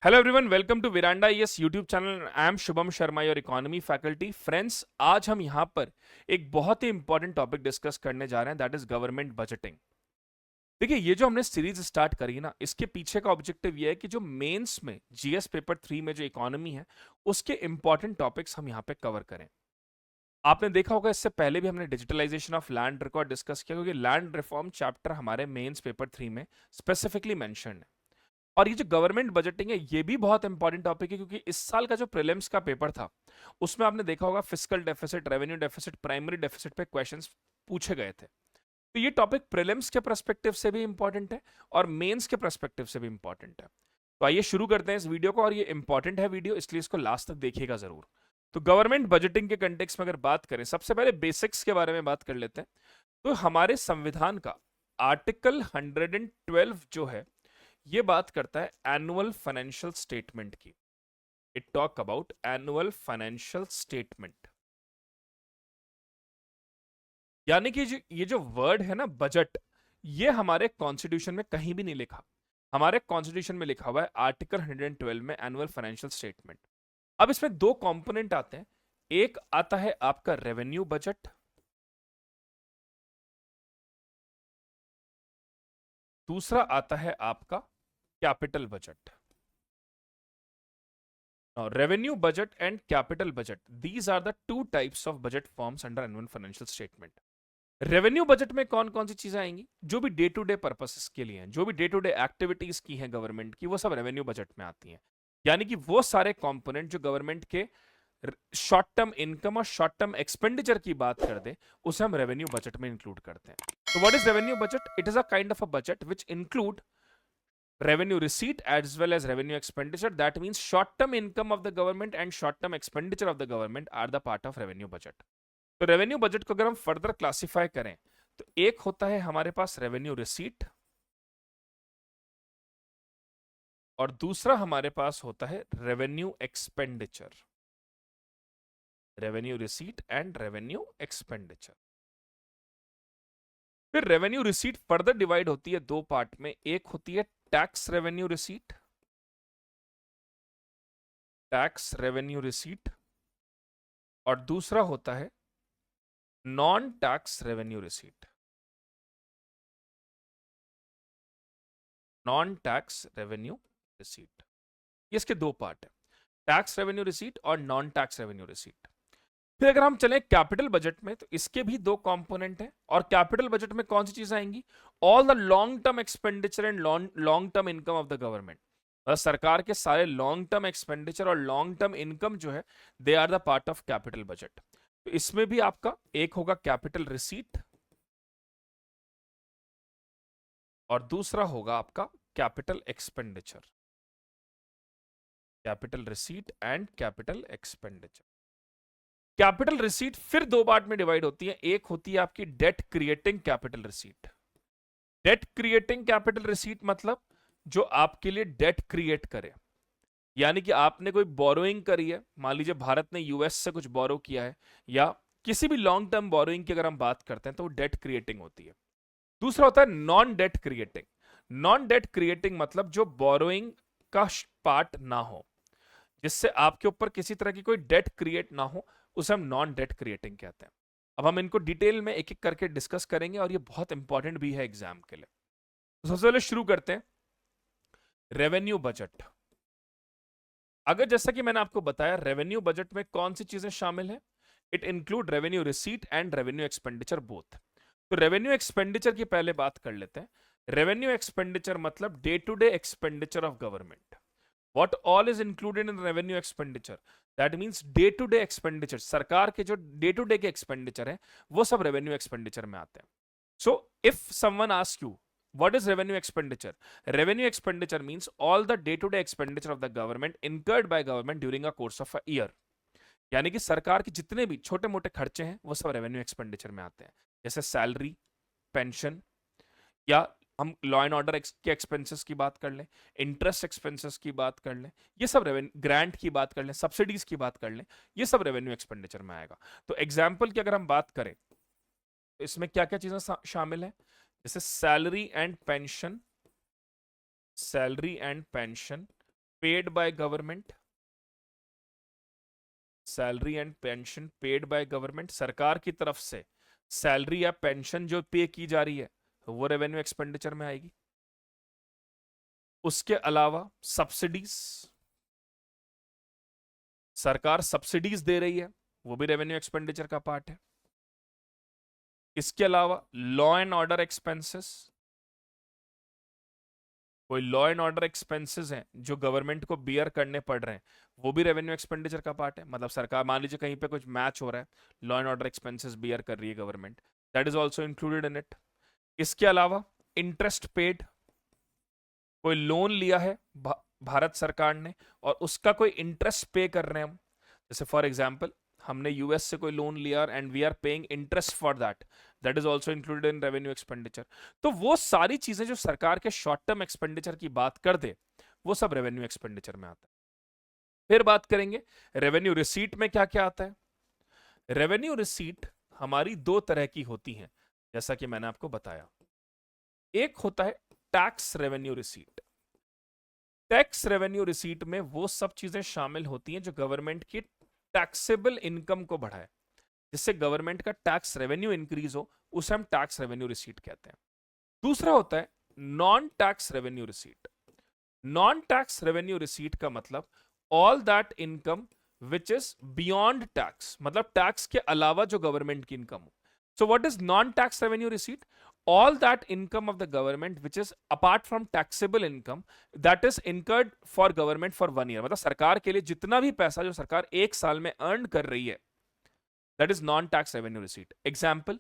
Hello everyone, welcome to Veranda ES YouTube channel. I am Shubham Sharma, your economy faculty. Friends, आज हम यहाँ पर एक बहुत ही इंपॉर्टेंट टॉपिक डिस्कस करने जा रहे हैं, दैट इज गवर्नमेंट बजटिंग। देखिए, ये जो हमने सीरीज स्टार्ट करी ना, इसके पीछे का ऑब्जेक्टिव ये है कि जो मेंस में जीएस पेपर 3 में जो इकोनॉमी है, उसके इंपॉर्टेंट टॉपिक्स हम यहाँ पे कवर करें। आपने देखा होगा, इससे पहले भी हमने digitalisation of land record discuss किया, क्योंकि लैंड रिफॉर्म चैप्टर हमारे मेंस पेपर 3 में स्पेसिफिकली मेंशन है। और ये जो गवर्नमेंट बजटिंग है, ये भी बहुत इंपॉर्टेंट टॉपिक है, क्योंकि इस साल का जो प्रीलिम्स का पेपर था, उसमें आपने देखा होगा fiscal deficit, revenue deficit, primary deficit पे क्वेश्चंस पूछे गए थे। तो ये टॉपिक प्रीलिम्स के पर्सपेक्टिव से भी इंपॉर्टेंट है और मेंस के पर्सपेक्टिव से भी इंपॉर्टेंट है। तो आइए शुरू करते हैं इस वीडियो को, और ये इंपॉर्टेंट है वीडियो, इसलिए इसको लास्ट तक देखिएगा जरूर। तो गवर्नमेंट बजटिंग के कंटेक्स्ट में अगर बात करें, सबसे पहले बेसिक्स के बारे में बात कर लेते हैं। तो हमारे संविधान का आर्टिकल 112 जो है, ये बात करता है एनुअल फाइनेंशियल स्टेटमेंट की। It talk about annual financial statement. यानी कि ये जो वर्ड है ना, बजट, ये हमारे कॉन्स्टिट्यूशन में कहीं भी नहीं लिखा। हमारे कॉन्स्टिट्यूशन में लिखा हुआ है आर्टिकल 112 में एनुअल फाइनेंशियल स्टेटमेंट। अब इसमें दो कंपोनेंट आते हैं। एक आता है आपका रेवेन्यू बजट, दूसरा आता है आपका capital budget. Now, revenue budget and capital budget, these are the two types of budget forms under annual financial statement. Revenue budget में कौन कौन सी चीजें आएंगी? जो भी डे टू डे पर्पसेस के लिए हैं, जो भी डे टू डे एक्टिविटीज की हैं गवर्नमेंट की, वो सब रेवेन्यू बजट में आती हैं। यानी कि वो सारे कंपोनेंट जो गवर्नमेंट के शॉर्ट टर्म इनकम और शॉर्ट टर्म एक्सपेंडिचर की बात कर दे, उसे हम रेवेन्यू बजट में इंक्लूड करते हैं। तो what is revenue budget? It is a kind of a budget which include revenue receipt as well as revenue expenditure. That means short term income of the government and short term expenditure of the government are the part of revenue budget. तो revenue budget को अगर हम further classify करें, तो एक होता है हमारे पास रेवेन्यू रिसीट, और दूसरा हमारे पास होता है revenue expenditure. Revenue receipt and revenue expenditure. फिर रेवेन्यू रिसीट फर्दर डिवाइड होती है दो पार्ट में। एक होती है tax revenue receipt, tax revenue receipt, और दूसरा होता है non tax revenue receipt. Non tax revenue receipt, ये इसके दो पार्ट है, टैक्स रेवेन्यू रिसीट और नॉन टैक्स रेवेन्यू रिसीट। फिर अगर हम चलें कैपिटल बजट में, तो इसके भी दो कंपोनेंट हैं। और कैपिटल बजट में कौन सी चीजें आएंगी? All the long term expenditure and long term income of the government. सरकार के सारे लॉन्ग टर्म एक्सपेंडिचर और लॉन्ग टर्म इनकम जो है, they are the part of capital budget. तो इसमें भी आपका एक होगा कैपिटल रिसीट और दूसरा होगा आपका capital expenditure. Capital receipt and capital expenditure. Capital receipt फिर दो पार्ट में डिवाइड होती है। एक होती है आपकी debt creating capital receipt. Debt creating capital receipt मतलब जो आपके लिए डेट क्रिएट करे। यानी कि आपने कोई बोरोइंग करी है, मान लीजिए भारत ने यूएस से कुछ बोरो किया है, या किसी भी लॉन्ग टर्म बोरोइंग की अगर हम बात करते हैं, तो वो डेट क्रिएटिंग होती है। दूसरा होता है non debt creating. Non debt creating मतलब जो बोरोइंग का पार्ट ना हो, जिससे आपके ऊपर किसी तरह की कोई डेट क्रिएट ना हो, उसे हम नॉन डेट क्रिएटिंग कहते हैं। अब हम इनको डिटेल में एक एक करके डिस्कस करेंगे, और ये बहुत इंपॉर्टेंट भी है एग्जाम के लिए। तो सबसे पहले शुरू करते हैं रेवेन्यू बजट। अगर जैसा कि मैंने आपको बताया, रेवेन्यू बजट में कौन सी चीजें शामिल है? It include revenue receipt and revenue expenditure both. तो रेवेन्यू एक्सपेंडिचर की पहले बात कर लेते हैं। रेवेन्यू एक्सपेंडिचर मतलब day to day expenditure of government. What all is included in revenue expenditure? That means day to day expenditure, सरकार के जो डे टू डे के एक्सपेंडिचर है, वो सब रेवेन्यू एक्सपेंडिचर में आते हैं। So if someone ask you what is revenue expenditure? Revenue expenditure means all the day to day expenditure of the government incurred by government during a course of a year. यानी कि सरकार के जितने भी छोटे मोटे खर्चे हैं, वो सब रेवेन्यू एक्सपेंडिचर में आते हैं। जैसे सैलरी, पेंशन, या हम लॉ एंड ऑर्डर के एक्सपेंसेस की बात कर लें, इंटरेस्ट एक्सपेंसेस की बात कर लें, ये सब रेवेन्यू, ग्रांट की बात कर लें, सब्सिडीज की बात कर लें, ये सब रेवेन्यू एक्सपेंडिचर में आएगा। तो एग्जाम्पल की अगर हम बात करें, तो इसमें क्या क्या चीजें शामिल है? जैसे salary and pension, salary and pension, paid by government, salary and pension paid by government, सरकार की तरफ से सैलरी या पेंशन जो पे की जा रही है वो रेवेन्यू एक्सपेंडिचर में आएगी। उसके अलावा सब्सिडीज, सरकार सब्सिडीज दे रही है, वो भी रेवेन्यू एक्सपेंडिचर का पार्ट है। इसके अलावा लॉ एंड ऑर्डर एक्सपेंसेस, कोई लॉ एंड ऑर्डर एक्सपेंसेस हैं जो गवर्नमेंट को बियर करने पड़ रहे हैं, वो भी रेवेन्यू एक्सपेंडिचर का पार्ट है। मतलब सरकार, मान लीजिए कहीं पे कुछ मैच हो रहा है, law and order expenses bear कर रही है government, that is also included in it. इसके अलावा इंटरेस्ट पेड, कोई लोन लिया है भारत सरकार ने और उसका कोई इंटरेस्ट पे कर रहे हैं हम, जैसे फॉर एग्जांपल हमने यूएस से कोई लोन लिया and we are paying interest for that is also included in revenue expenditure. तो वो सारी चीजें जो सरकार के शॉर्ट टर्म एक्सपेंडिचर की बात कर दे, वो सब रेवेन्यू एक्सपेंडिचर में आता है। फिर बात करेंगे रेवेन्यू रिसीट में क्या क्या आता है। रेवेन्यू रिसीट हमारी दो तरह की होती हैं, जैसा कि मैंने आपको बताया। एक होता है tax revenue receipt. Tax revenue receipt में वो सब चीजें शामिल होती हैं जो गवर्नमेंट की टैक्सेबल इनकम को बढ़ाए, जिससे गवर्नमेंट का टैक्स रेवेन्यू इंक्रीज हो, उसे हम टैक्स रेवेन्यू रिसीट कहते हैं। दूसरा होता है non tax revenue receipt. Non tax revenue receipt का मतलब all that income which is beyond tax, मतलब टैक्स के अलावा जो गवर्नमेंट की इनकम हो। So what is non tax revenue receipt? All that income of the government which is apart from taxable income that is incurred for government for 1 year, मतलब सरकार के लिए जितना भी पैसा जो सरकार एक साल में अर्न कर रही है, that is non tax revenue receipt. Example,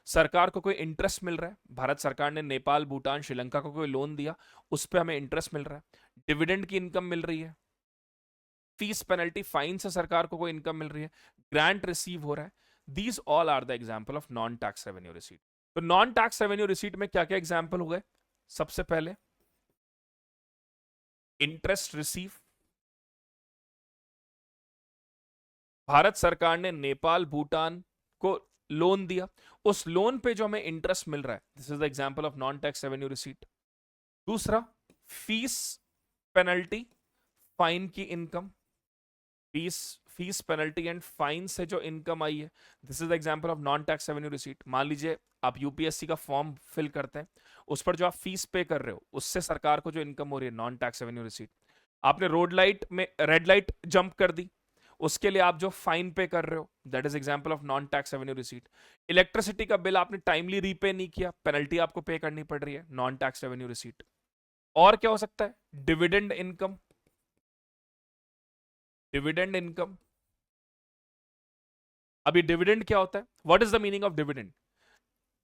सरकार को कोई इंटरेस्ट मिल रहा है, भारत सरकार ने नेपाल, भूटान, श्रीलंका को कोई लोन दिया, उस पर हमें इंटरेस्ट मिल रहा है, डिविडेंड की इनकम मिल रही है, फीस पेनल्टी फाइन से सरकार को कोई इनकम मिल रही है, ग्रांट रिसीव हो रहा है। These all are the example of non tax revenue receipt. तो नॉन टैक्स रेवेन्यू रिसीट में क्या क्या एग्जाम्पल हो गए? सबसे पहले इंटरेस्ट रिसीव, भारत सरकार ने नेपाल, भूटान को लोन दिया, उस लोन पे जो हमें इंटरेस्ट मिल रहा है, this is the example of non tax revenue receipt. दूसरा, फीस पेनल्टी फाइन की income, fees penalty and fine से जो इनकम आई है, this is the example of non tax revenue receipt. मान लीजिए आप यूपीएससी का फॉर्म फिल करते हैं, उस पर जो आप फीस पे कर रहे हो, उससे सरकार को जो इनकम हो रही है, नॉन टैक्स रेवेन्यू रिसीट। आपने रोड लाइट में रेड लाइट जंप कर दी, उसके लिए आप जो फाइन पे कर रहे हो, that is example of non tax revenue receipt. Electricity का बिल आपने टाइमली रीपे नहीं किया, पेनल्टी आपको पे करनी पड़ रही है, नॉन टैक्स रेवेन्यू रिसीट। और क्या हो सकता है? Dividend income, dividend income. अभी डिविडेंड क्या होता है? What is the meaning of dividend?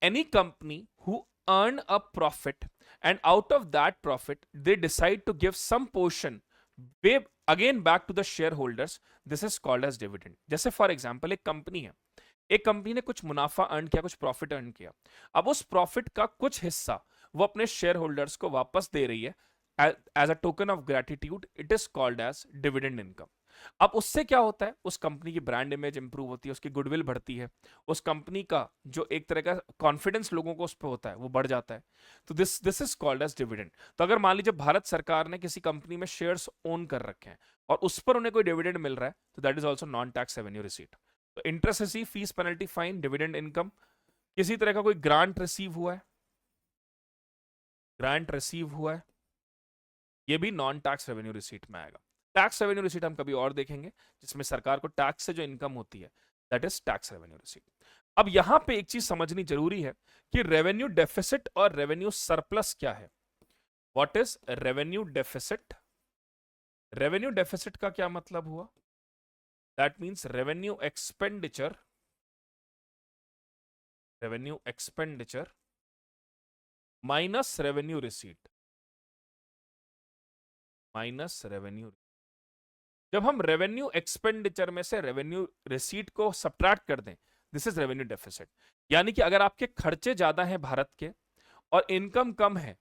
Any company who earn a profit and out of that profit they decide to give some portion again back to the shareholders, this is called as dividend. जैसे for example एक company है, एक company ने कुछ मुनाफा earn किया, कुछ profit earn किया, अब उस प्रॉफिट का कुछ हिस्सा वो अपने शेयर होल्डर्स को वापस दे रही है as a token of gratitude, it is called as dividend income. अब उससे क्या होता है? उस कंपनी की ब्रांड इमेज इंप्रूव होती है, उसकी गुडविल बढ़ती है, उस कंपनी का जो एक तरह का कॉन्फिडेंस लोगों को उस पर होता है वो बढ़ जाता है। तो this is called as dividend. तो अगर मान लीजिए भारत सरकार ने किसी कंपनी में शेयर्स ओन कर रखे हैं और उस पर उन्हें कोई डिविडेंड मिल रहा है, तो that is also non tax revenue receipt. तो interest receive, fees penalty fine, dividend income. किसी तरह का कोई ग्रांट रिसीव हुआ है, ग्रांट रिसीव हुआ है, ये भी नॉन टैक्स रेवेन्यू रिसीट में आएगा। टैक्स रेवेन्यू रिसीट हम कभी और देखेंगे, जिसमें सरकार को टैक्स से जो इनकम होती है, that is tax revenue receipt. अब यहां पे एक चीज समझनी जरूरी है कि रेवेन्यू डेफिसिट और रेवेन्यू सरप्लस क्या है। What is revenue deficit? Revenue deficit का क्या मतलब हुआ? That means revenue expenditure, revenue expenditure minus revenue receipt, minus revenue. जब हम रेवेन्यू एक्सपेंडिचर में से रेवेन्यू रिसीट को सब्ट्रैक्ट कर दें, दिस इज रेवेन्यू डेफिसिट। यानी कि अगर आपके खर्चे ज्यादा हैं भारत के और इनकम कम है,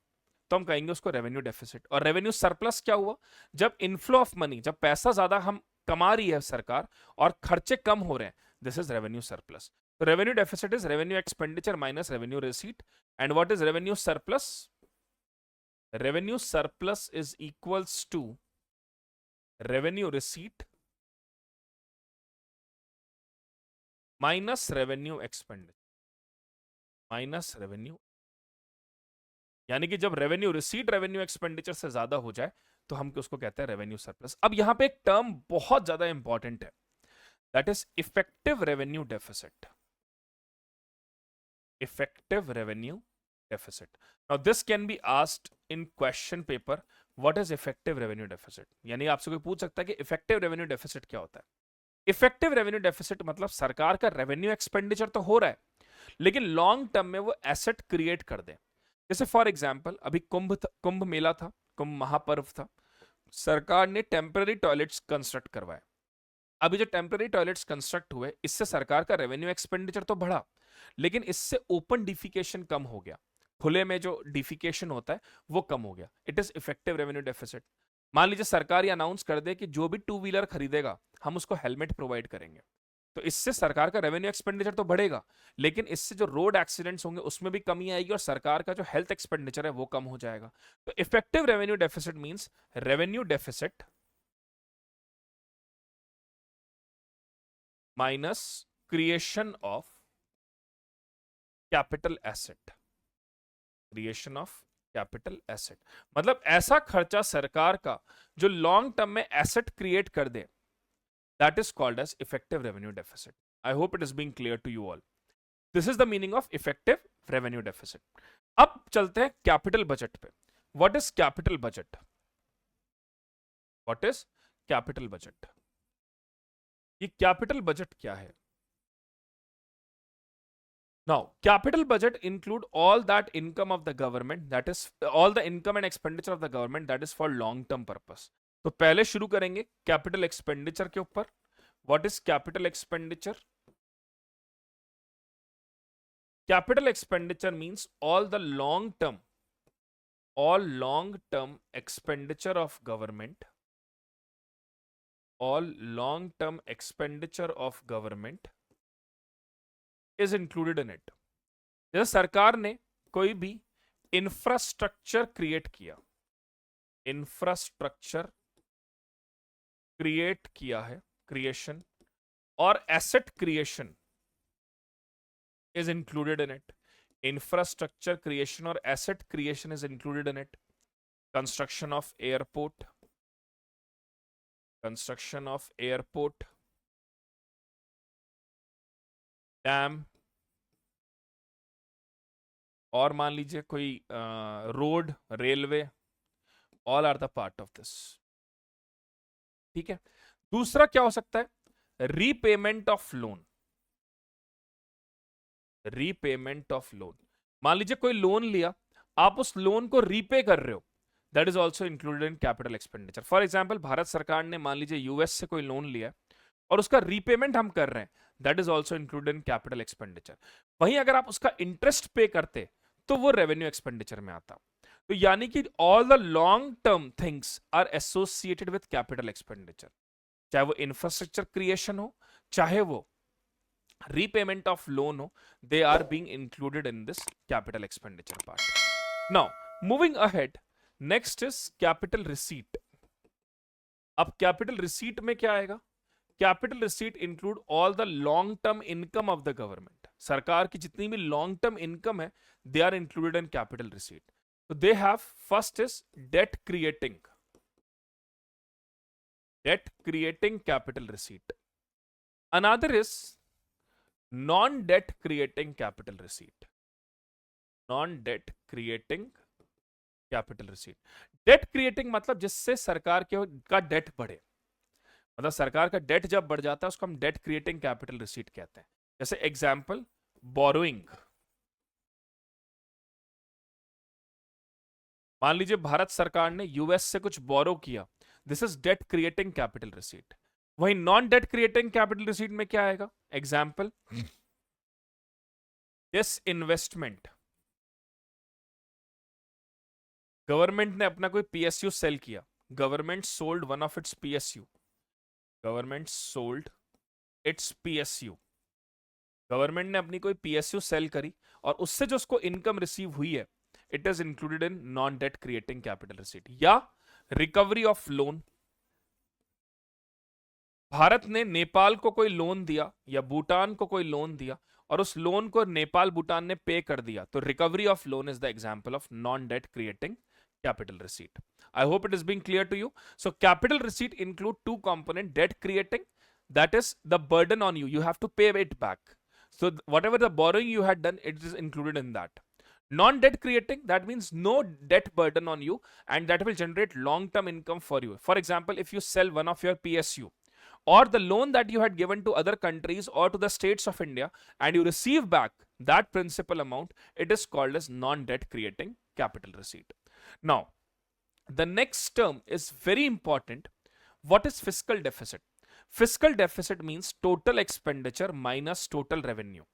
तो हम कहेंगे उसको रेवेन्यू डेफिसिट। और रेवेन्यू सरप्लस क्या हुआ? जब इनफ्लो ऑफ मनी, जब पैसा ज्यादा हम कमा रही है सरकार और खर्चे कम हो रहे हैं, दिस इज रेवेन्यू सरप्लस। तो revenue deficit is revenue expenditure minus revenue receipt. And what is revenue surplus? Revenue surplus is equals to revenue receipt minus revenue expenditure, minus revenue, यानी कि जब रेवेन्यू रिसीट रेवेन्यू एक्सपेंडिचर से ज्यादा हो जाए तो हम उसको कहते हैं रेवेन्यू सरप्लस। अब यहां पे एक टर्म बहुत ज्यादा इंपॉर्टेंट है, that is effective revenue deficit. Effective revenue deficit. Now this can be asked in question paper, what is effective revenue deficit, यानी आपसे कोई पूछ सकता है कि इफेक्टिव रेवेन्यू डेफिसिट क्या होता है। इफेक्टिव रेवेन्यू डेफिसिट मतलब सरकार का रेवेन्यू एक्सपेंडिचर तो हो रहा है लेकिन लॉन्ग टर्म में वो एसेट क्रिएट कर दे। जैसे फॉर एग्जांपल अभी कुंभ मेला था, कुंभ महापर्व था, सरकार ने टेम्पररी टॉयलेट्स कंस्ट्रक्ट करवाए। अभी जो टेम्पररी टॉयलेट्स कंस्ट्रक्ट हुए इससे सरकार का रेवेन्यू एक्सपेंडिचर तो बढ़ा लेकिन इससे ओपन डिफिकेशन कम हो गया, खुले में जो डिफिकेशन होता है वो कम हो गया। It is effective revenue deficit. मान लीजिए सरकार ये अनाउंस कर दे कि जो भी टू व्हीलर खरीदेगा हम उसको हेलमेट प्रोवाइड करेंगे, तो इससे सरकार का रेवेन्यू एक्सपेंडिचर तो बढ़ेगा लेकिन इससे जो रोड एक्सीडेंट्स होंगे उसमें भी कमी आएगी और सरकार का जो हेल्थ एक्सपेंडिचर है वो कम हो जाएगा। तो effective revenue deficit means revenue deficit minus creation of capital asset, creation of capital asset. मतलब ऐसा खर्चा सरकार का जो लॉन्ग टर्म में एसेट क्रिएट कर दे, that is called as effective revenue deficit. I hope it is being clear to you all. This is the meaning of effective revenue deficit. अब चलते हैं कैपिटल बजट पे। What is capital budget? What is capital budget? ये capital budget क्या है? Now, capital budget include all that income of the government, that is all the income and expenditure of the government that is for long term purpose. तो पहले शुरू करेंगे capital expenditure के ऊपर। What is capital expenditure? Capital expenditure means all long term expenditure of government, all long term expenditure of government is included in it. जैसे सरकार ने कोई भी इंफ्रास्ट्रक्चर क्रिएट किया, इंफ्रास्ट्रक्चर क्रिएट किया है, क्रिएशन, और asset creation is included in it. Infrastructure creation or asset creation is included in it. Construction of airport, construction of airport, dam, और मान लीजिए कोई road, railway, all are the part of this. ठीक है। दूसरा क्या हो सकता है? Repayment of loan, repayment of loan. मान लीजिए कोई लोन लिया, आप उस लोन को रीपे कर रहे हो, that is also included in capital expenditure. For example Bharat सरकार ने मान लीजिए यूएस से कोई लोन लिया और उसका रीपेमेंट हम कर रहे हैं, that is also included in capital expenditure. वहीं अगर आप उसका इंटरेस्ट पे करते तो वो रेवेन्यू एक्सपेंडिचर में आता। तो यानी कि all the long term things are associated with capital expenditure, चाहे वो इंफ्रास्ट्रक्चर क्रिएशन हो, चाहे वो repayment of loan ho, they are being included in this capital expenditure part. Now moving ahead, next is capital receipt. अब capital receipt में क्या आएगा? Capital receipt include all the long term income of the government. सरकार की जितनी भी long term income है, they are included in capital receipt. So they have, first is debt creating capital receipt. Another is non-debt creating capital receipt, non-debt creating capital receipt. debt creating मतलब जिससे सरकार का date बढ़े, मतलब सरकार का date जब बढ़ जाता है उसको हम डेट क्रिएटिंग कैपिटल रिसीट कहते हैं। जैसे एग्जांपल बोरोइंग, मान लीजिए भारत सरकार ने यूएस से कुछ बोरो किया, this is debt creating capital receipt. वहीं non debt creating capital receipt में क्या आएगा? एग्जाम्पल डिसइन्वेस्टमेंट, गवर्नमेंट ने अपना कोई पीएसयू सेल किया, government sold one of its PSU, government sold its PSU, government ने अपनी कोई पीएसयू सेल करी और उससे जो उसको इनकम रिसीव हुई है, it is included in non debt creating capital receipt. या रिकवरी ऑफ लोन, भारत ने नेपाल को कोई लोन दिया या भूटान को कोई लोन दिया और उस लोन को नेपाल भूटान ने पे कर दिया, तो recovery of loan is the example of non debt creating capital receipt. I hope it is being clear to you. So capital receipt include two component: debt creating, that is the burden on you, you have to pay it back. So whatever the borrowing you had done, it is included in that. Non debt creating, that means no debt burden on you, and that will generate long term income for you. For example, if you sell one of your PSU or the loan that you had given to other countries or to the states of India and you receive back that principal amount, it is called as non debt creating capital receipt. Now, the next term is very important. What is fiscal deficit? Fiscal deficit means total expenditure minus total revenue.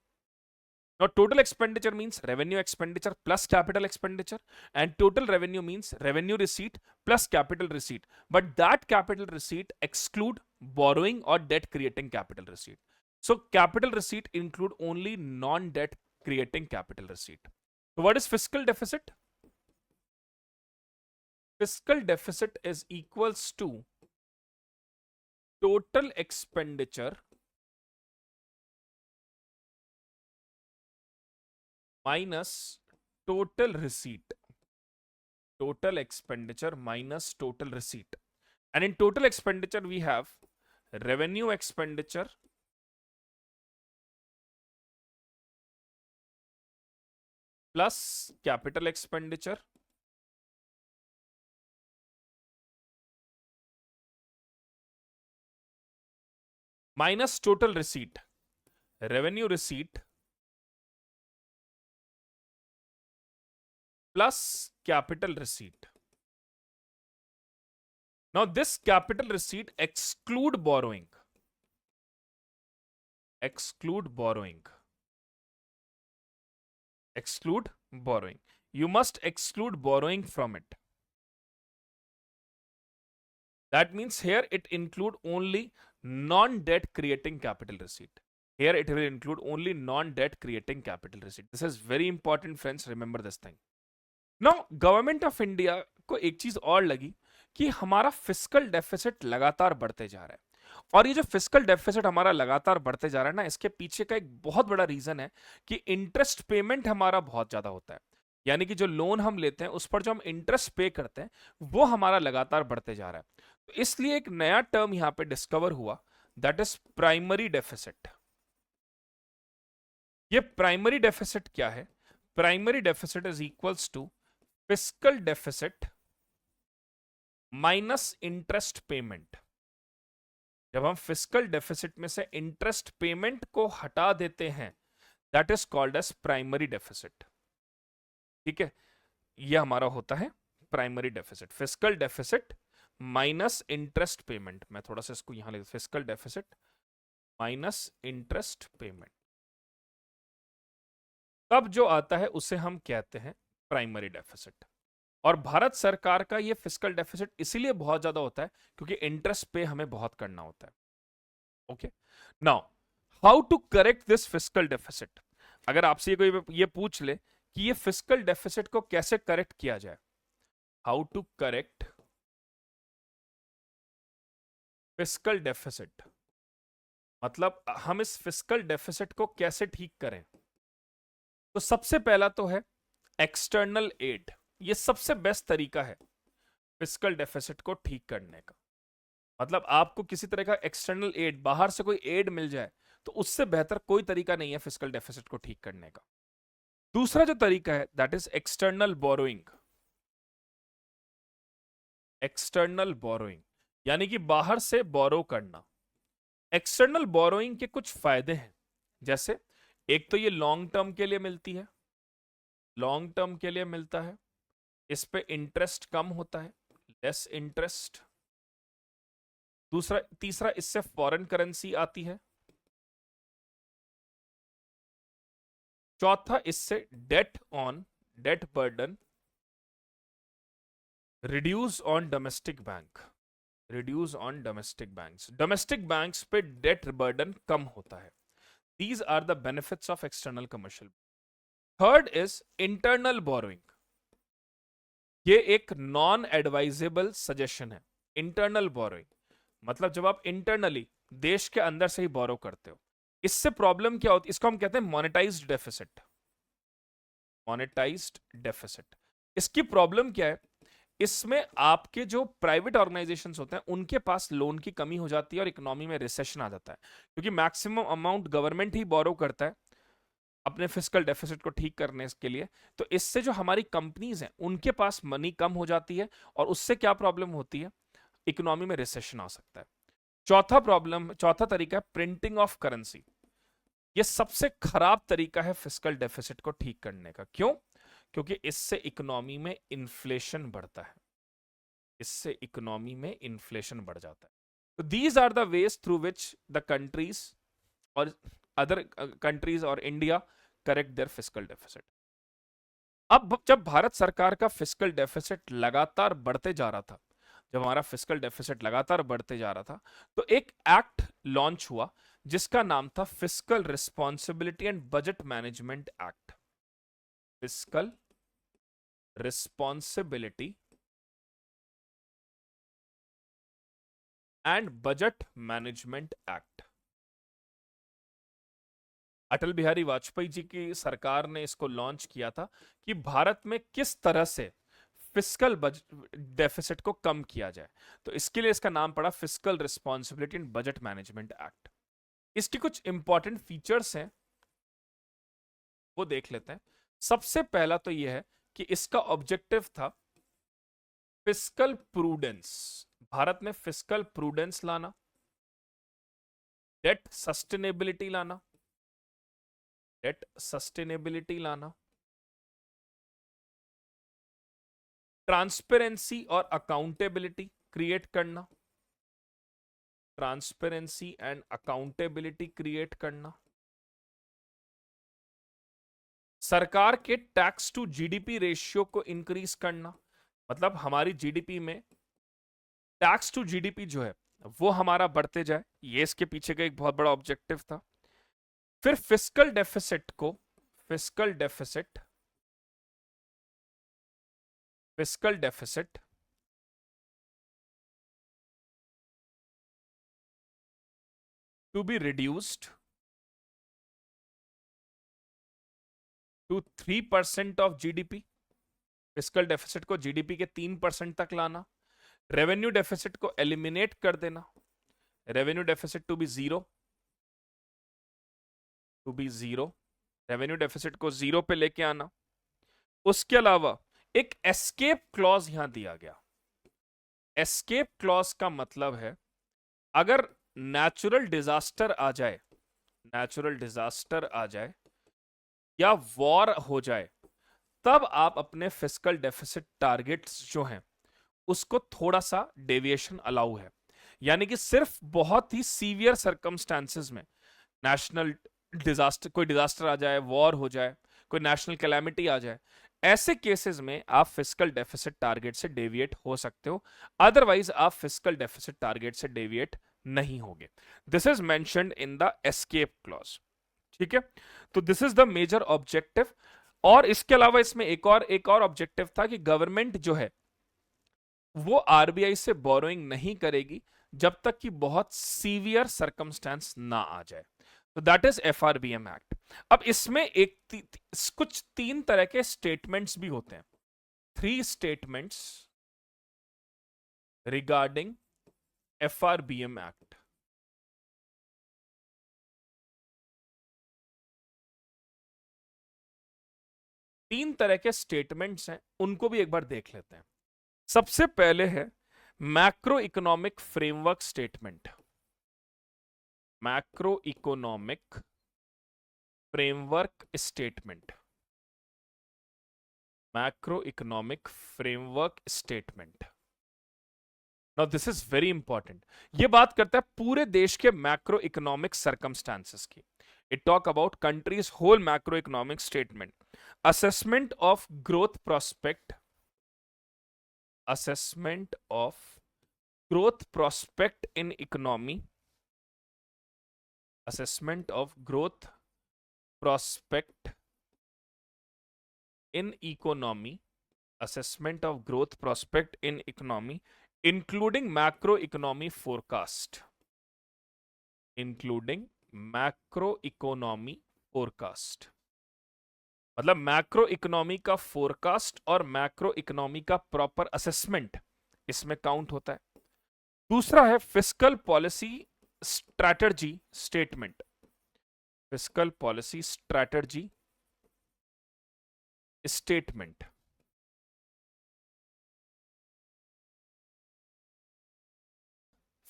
Now, total expenditure means revenue expenditure plus capital expenditure, and total revenue means revenue receipt plus capital receipt. But that capital receipt exclude borrowing or debt creating capital receipt. So, capital receipt include only non-debt creating capital receipt. So, what is fiscal deficit? Fiscal deficit is equals to total expenditure minus total receipt. Total expenditure minus total receipt. And in total expenditure, we have revenue expenditure plus capital expenditure minus total receipt. Revenue receipt plus capital receipt. Now this capital receipt exclude borrowing. Exclude borrowing. Exclude borrowing. You must exclude borrowing from it. That means here it include only non-debt creating capital receipt. Here it will include only non-debt creating capital receipt. This is very important, friends. Remember this thing. Now, government of India को एक चीज और लगी कि हमारा fiscal deficit लगातार बढ़ते जा रहा है, और ये जो फिस्कल डेफिसिट हमारा लगातार बढ़ते जा रहा है ना, इसके पीछे का एक बहुत बड़ा रीजन है कि इंटरेस्ट पेमेंट हमारा बहुत ज्यादा होता है। यानी कि जो लोन हम लेते हैं उस पर जो हम इंटरेस्ट पे करते हैं वो हमारा लगातार बढ़ते जा रहा है। तो इसलिए एक नया टर्म यहां पे डिस्कवर हुआ, दैट इज प्राइमरी डेफिसिट। ये प्राइमरी डेफिसिट क्या है? Primary deficit is equals to fiscal deficit minus interest payment. जब हम फिस्कल डेफिसिट में से इंटरेस्ट पेमेंट को हटा देते हैं, that is called as primary deficit. ठीक है, यह हमारा होता है primary deficit, fiscal deficit minus interest payment. मैं थोड़ा सा इसको यहां लिख, fiscal deficit minus interest payment, तब जो आता है उसे हम कहते हैं प्राइमरी डेफिसिट। और भारत सरकार का ये फिस्कल डेफिसिट इसीलिए बहुत ज्यादा होता है क्योंकि इंटरेस्ट पे हमें बहुत करना होता है। Okay, now how to correct this fiscal deficit? अगर आपसे कोई ये पूछ ले कि ये फिस्कल डेफिसिट को कैसे करेक्ट किया जाए, how to correct fiscal deficit, मतलब हम इस फिस्कल डेफिसिट को कैसे ठीक करें, तो सबसे पहला तो है एक्सटर्नल एड। ये सबसे बेस्ट तरीका है फिस्कल डेफिसिट को ठीक करने का। मतलब आपको किसी तरह का एक्सटर्नल एड, बाहर से कोई एड मिल जाए, तो उससे बेहतर कोई तरीका नहीं है फिस्कल डेफिसिट को ठीक करने का। दूसरा जो तरीका है that is external borrowing. External borrowing यानी कि बाहर से बोरो करना। एक्सटर्नल बोरोइंग के कुछ फायदे हैं, जैसे एक तो ये लॉन्ग टर्म के लिए मिलती है, लॉन्ग टर्म के लिए मिलता है, इस पे इंटरेस्ट कम होता है, लेस इंटरेस्ट। तीसरा इससे फॉरेन करेंसी आती है। चौथा, इससे debt burden reduce on domestic bank, reduce on domestic banks. Domestic banks पे डेट बर्डन कम होता है। These are the benefits of external commercial. Third is internal borrowing. ये एक नॉन एडवाइजेबल सजेशन है। इंटरनल बोरोइंग मतलब जब आप इंटरनली देश के अंदर से ही बोरो करते हो। इससे प्रॉब्लम क्या होती है, इसको हम कहते हैं मोनेटाइज्ड डेफिसिट। मोनेटाइज्ड डेफिसिट, इसकी प्रॉब्लम क्या है, इसमें आपके जो प्राइवेट ऑर्गेनाइजेशंस होते हैं उनके पास लोन की कमी हो जाती है और इकोनॉमी में रिसेशन आ जाता है, क्योंकि मैक्सिमम अमाउंट गवर्नमेंट ही बोरो करता है अपने फिस्कल डेफिसिट को ठीक करने के लिए। तो इससे जो हमारी कंपनीज हैं उनके पास मनी कम हो जाती है और उससे क्या प्रॉब्लम होती है, इकोनॉमी में रिसेशन आ सकता है। चौथा तरीका है प्रिंटिंग ऑफ करेंसी। ये सबसे खराब तरीका है फिस्कल डेफिसिट को ठीक करने का। क्यों? क्योंकि इससे इकोनॉमी में इन्फ्लेशन बढ़ता है, इससे इकोनॉमी में इन्फ्लेशन बढ़ जाता है। तो these are the ways through which the countries और अदर कंट्रीज और India correct their fiscal deficit. अब जब भारत सरकार का फिस्कल डेफिसिट लगातार बढ़ते जा रहा था, जब हमारा फिस्कल डेफिसिट लगातार बढ़ते जा रहा था, तो एक एक्ट लॉन्च हुआ जिसका नाम था fiscal responsibility and budget management act. Fiscal responsibility and budget management act. Atal Bihari Vajpayee ji की सरकार ने इसको लॉन्च किया था कि भारत में किस तरह से फिस्कल डेफिसिट को कम किया जाए। तो इसके लिए इसका नाम पड़ा fiscal responsibility and budget management act. इसकी कुछ इंपॉर्टेंट फीचर्स हैं, वो देख लेते हैं। सबसे पहला तो यह है कि इसका ऑब्जेक्टिव था फिस्कल प्रूडेंस, भारत में फिस्कल प्रूडेंस लाना, डेट सस्टेनेबिलिटी लाना, डेट सस्टेनेबिलिटी लाना, ट्रांसपेरेंसी और अकाउंटेबिलिटी क्रिएट करना, ट्रांसपेरेंसी एंड अकाउंटेबिलिटी क्रिएट करना, सरकार के टैक्स टू जीडीपी रेशियो को इंक्रीज करना, मतलब हमारी जीडीपी में टैक्स टू जीडीपी जो है वो हमारा बढ़ते जाए, ये इसके पीछे का एक बहुत बड़ा ऑब्जेक्टिव था। फिर फिस्कल डेफिसिट को fiscal deficit to be reduced to 3% of GDP. Fiscal deficit को जीडीपी के 3% तक लाना, रेवेन्यू डेफिसिट को एलिमिनेट कर देना, revenue deficit to be zero, revenue deficit को जीरो पे लेके आना। उसके अलावा एक एस्केप क्लॉज यहां दिया गया। एस्केप क्लॉज का मतलब है अगर नेचुरल डिजास्टर आ जाए, नेचुरल डिजास्टर आ जाए या वॉर हो जाए, तब आप अपने फिस्कल डेफिसिट टारगेट्स जो हैं उसको थोड़ा सा डेविएशन अलाउ है। यानी कि सिर्फ बहुत ही सीवियर सर्कमस्टांसेस में, नेशनल डिजास्टर, कोई डिजास्टर आ जाए, वॉर हो जाए, कोई नेशनल कैलामिटी आ जाए, ऐसे केसेस में आप फिस्कल डेफिसिट टारगेट से डेविएट हो सकते हो, अदरवाइज आप फिस्कल डेफिसिट टारगेट से डेविएट नहीं होगे। This is mentioned in the escape clause. ठीक है, तो this is the major objective. और इसके अलावा इसमें एक और ऑब्जेक्टिव था कि गवर्नमेंट जो है वो आरबीआई से बोरोइंग नहीं करेगी जब तक कि बहुत सीवियर सर्कमस्टेंस ना आ जाए। तो दैट इज एफआरबीएम एक्ट। अब इसमें कुछ 3 तरह के स्टेटमेंट्स भी होते हैं, 3 स्टेटमेंट्स रिगार्डिंग एफआरबीएम एक्ट। तीन तरह के स्टेटमेंट्स हैं, उनको भी एक बार देख लेते हैं। सबसे पहले है macro economic framework statement. Macro economic framework statement, macro economic framework statement. Now this is very important. ये बात करता है पूरे देश के मैक्रो इकोनॉमिक सर्कमस्टांसेस की। It talk about country's whole macro economic statement, assessment of growth prospect, assessment of growth prospect in economy, assessment of growth prospect in economy, assessment of growth prospect in economy including macroeconomy forecast, including macro economy forecast. मतलब macro economy का forecast और macro economy का proper assessment इसमें count होता है। दूसरा है fiscal policy strategy statement. Fiscal policy strategy statement.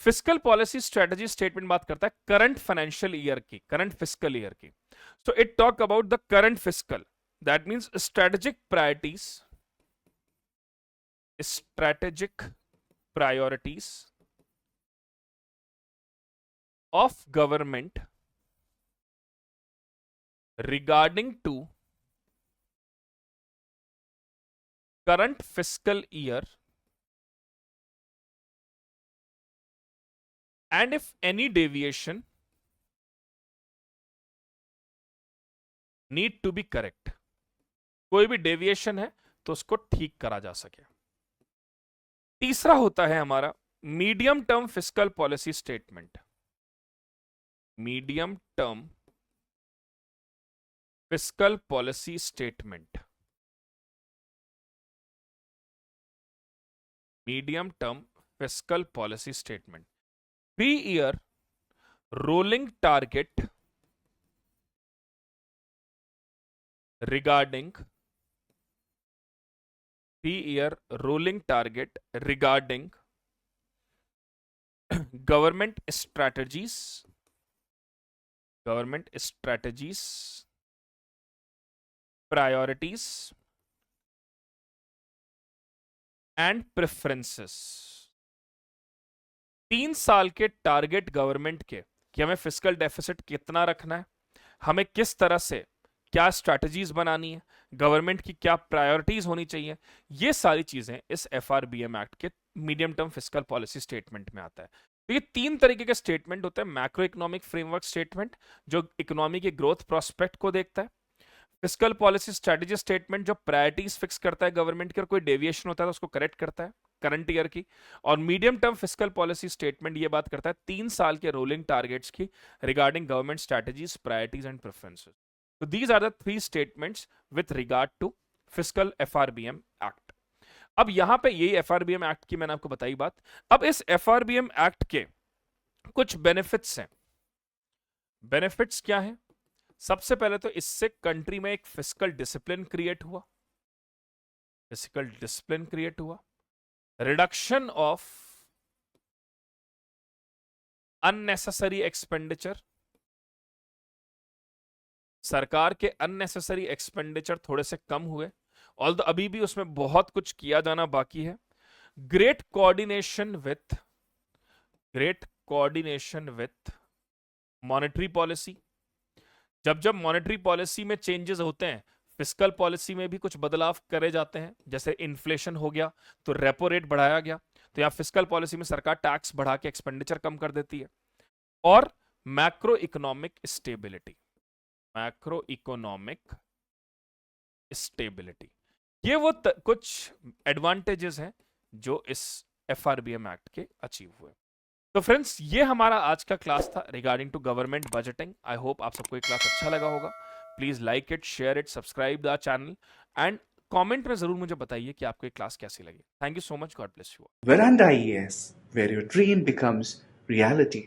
Fiscal policy strategy statement बात करता है करंट फाइनेंशियल ईयर की, करंट फिस्कल ईयर की। So it talk about the current fiscal, that means strategic priorities, strategic priorities of government regarding to current fiscal year, and if any deviation need to be correct, कोई भी deviation है तो उसको ठीक करा जा सके। तीसरा होता है हमारा medium term fiscal policy statement. Medium term fiscal policy statement. Medium term fiscal policy statement 3-year rolling target regarding 3-year rolling target regarding government strategies, priorities and preferences। 3 साल के टारगेट गवर्नमेंट के कि हमें फिस्कल डेफिसिट कितना रखना है, हमें किस तरह से क्या स्ट्रैटेजीज बनानी है, गवर्नमेंट की क्या प्रायोरिटीज होनी चाहिए, ये सारी चीजें इस एफआरबीएम एक्ट के medium term fiscal policy statement में आता है। तो ये 3 तरीके के स्टेटमेंट होते हैं। मैक्रो इकोनॉमिक फ्रेमवर्क स्टेटमेंट जो इकोनॉमी के ग्रोथ प्रोस्पेक्ट को देखता है, फिस्कल पॉलिसी स्ट्रेटेजी स्टेटमेंट जो प्रायोरिटीज फिक्स करता है गवर्नमेंट की और कोई डेविएशन होता है तो उसको करेक्ट करता है करंट ईयर की, और medium term fiscal policy statement ये बात करता है 3 साल के रोलिंग टारगेट्स की regarding government strategies, priorities and preferences. So these are the 3 statements with regard to fiscal FRBM Act। अब यहां पे यही FRBM Act की मैंने आपको बताई बात। अब इस FRBM Act के कुछ बेनिफिट्स हैं। बेनिफिट्स क्या हैं? सबसे पहले तो इससे कंट्री में एक फिस्कल डिसिप्लिन क्रिएट हुआ, रिडक्शन ऑफ अननेसेसरी एक्सपेंडिचर। सरकार के अननेसेसरी एक्सपेंडिचर थोड़े से कम हुए, ऑल्दो अभी भी उसमें बहुत कुछ किया जाना बाकी है। Great coordination with monetary policy. जब मॉनेटरी पॉलिसी में चेंजेस होते हैं, फिस्कल पॉलिसी में भी कुछ बदलाव करे जाते हैं। जैसे इन्फ्लेशन हो गया तो रेपो रेट बढ़ाया गया, तो यहां फिस्कल पॉलिसी में सरकार टैक्स बढ़ा के एक्सपेंडिचर कम कर देती है। और मैक्रो इकोनॉमिक स्टेबिलिटी, ये वो कुछ एडवांटेजेस हैं जो इस एफआरबीएम एक्ट के अचीव हुए। तो फ्रेंड्स, ये हमारा आज का क्लास था regarding to government budgeting. I hope आप सबको ये क्लास अच्छा लगा होगा। Please like it, share it, subscribe the channel and comment में जरूर मुझे बताइए कि आपको ये क्लास कैसी लगी। Thank you so much, God bless you. Veranda IAS, where your dream becomes reality.